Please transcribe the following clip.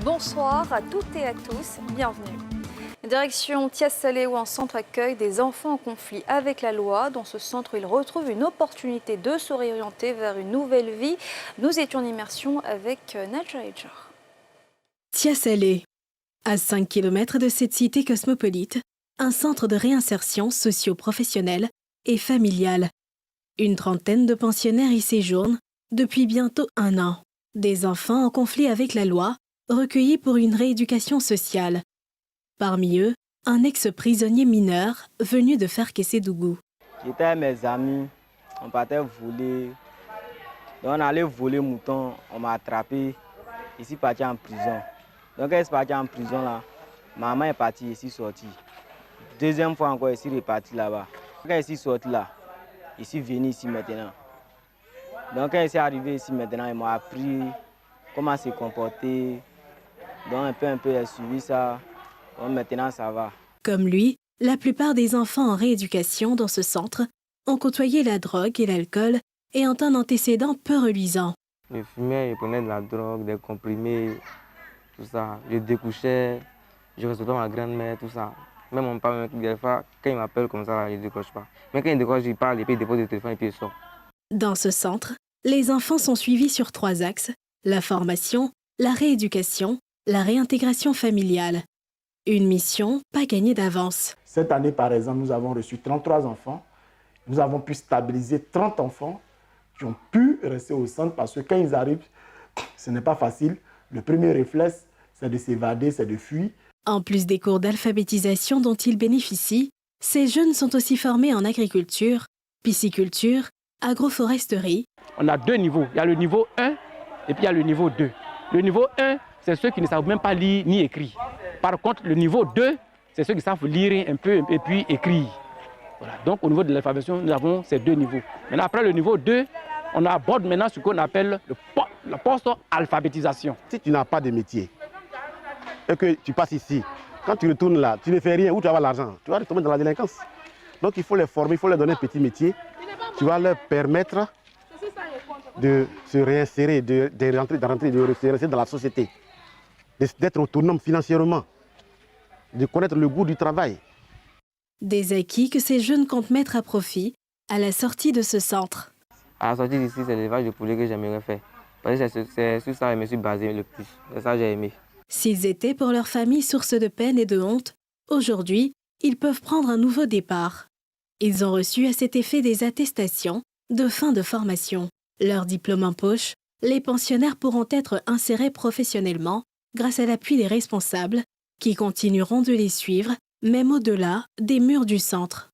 Bonsoir à toutes et à tous, bienvenue. Direction Thiès-Salé où un centre accueille des enfants en conflit avec la loi. Dans ce centre, ils retrouvent une opportunité de se réorienter vers une nouvelle vie. Nous étions en immersion avec Nadja Edjar. Thiès-Salé, à 5 km de cette cité cosmopolite, un centre de réinsertion socio-professionnelle et familiale. Une trentaine de pensionnaires y séjournent depuis bientôt 1 an. Des enfants en conflit avec la loi, recueillis pour une rééducation sociale. Parmi eux, un ex-prisonnier mineur venu de Ferkessédougou. J'étais avec mes amis, on partait voler. Donc on allait voler mouton, on m'a attrapé, ici parti en prison. Donc quand je suis parti en prison là, maman est partie, ici sortie. Deuxième fois encore, ici reparti là-bas. Quand je suis sorti là, ici venu ici maintenant. Donc quand je suis arrivé ici maintenant, ils m'ont appris comment se comporter. Donc un peu, j'ai suivi ça. Donc maintenant, ça va. Comme lui, la plupart des enfants en rééducation dans ce centre ont côtoyé la drogue et l'alcool et ont un antécédent peu reluisant. Je fumais, je prenais de la drogue, des comprimés, tout ça. Je découchais, je recevais ma grand-mère, tout ça. Même mon père, des fois, quand il m'appelle comme ça, je ne décroche pas. Mais quand il décroche, il parle et puis il dépose le téléphone et puis il sort. Dans ce centre, les enfants sont suivis sur 3 axes: la formation, la rééducation, la réintégration familiale. Une mission pas gagnée d'avance. Cette année, par exemple, nous avons reçu 33 enfants. Nous avons pu stabiliser 30 enfants qui ont pu rester au centre parce que quand ils arrivent, ce n'est pas facile. Le premier réflexe, c'est de s'évader, c'est de fuir. En plus des cours d'alphabétisation dont ils bénéficient, ces jeunes sont aussi formés en agriculture, pisciculture, agroforesterie. On a 2 niveaux. Il y a le niveau 1 et puis il y a le niveau 2. Le niveau 1, c'est ceux qui ne savent même pas lire ni écrire. Par contre, le niveau 2, c'est ceux qui savent lire un peu et puis écrire. Voilà. Donc, au niveau de l'alphabétisation, nous avons ces 2 niveaux. Maintenant, après le niveau 2, on aborde maintenant ce qu'on appelle la post-alphabétisation. Si tu n'as pas de métier et que tu passes ici, quand tu retournes là, tu ne fais rien, où tu vas avoir l'argent? Tu vas retomber dans la délinquance. Donc, il faut les former, il faut leur donner un petit métier. Tu vas leur permettre de se réinsérer, de rentrer dans la société, d'être autonome financièrement, de connaître le goût du travail. Des acquis que ces jeunes comptent mettre à profit à la sortie de ce centre. À la sortie d'ici, c'est l'élevage de poulet que j'aimerais faire. Parce que c'est sur ça que je me suis basé le plus. C'est ça que j'ai aimé. S'ils étaient pour leur famille source de peine et de honte, aujourd'hui, ils peuvent prendre un nouveau départ. Ils ont reçu à cet effet des attestations de fin de formation. Leur diplôme en poche, les pensionnaires pourront être insérés professionnellement grâce à l'appui des responsables qui continueront de les suivre, même au-delà des murs du centre.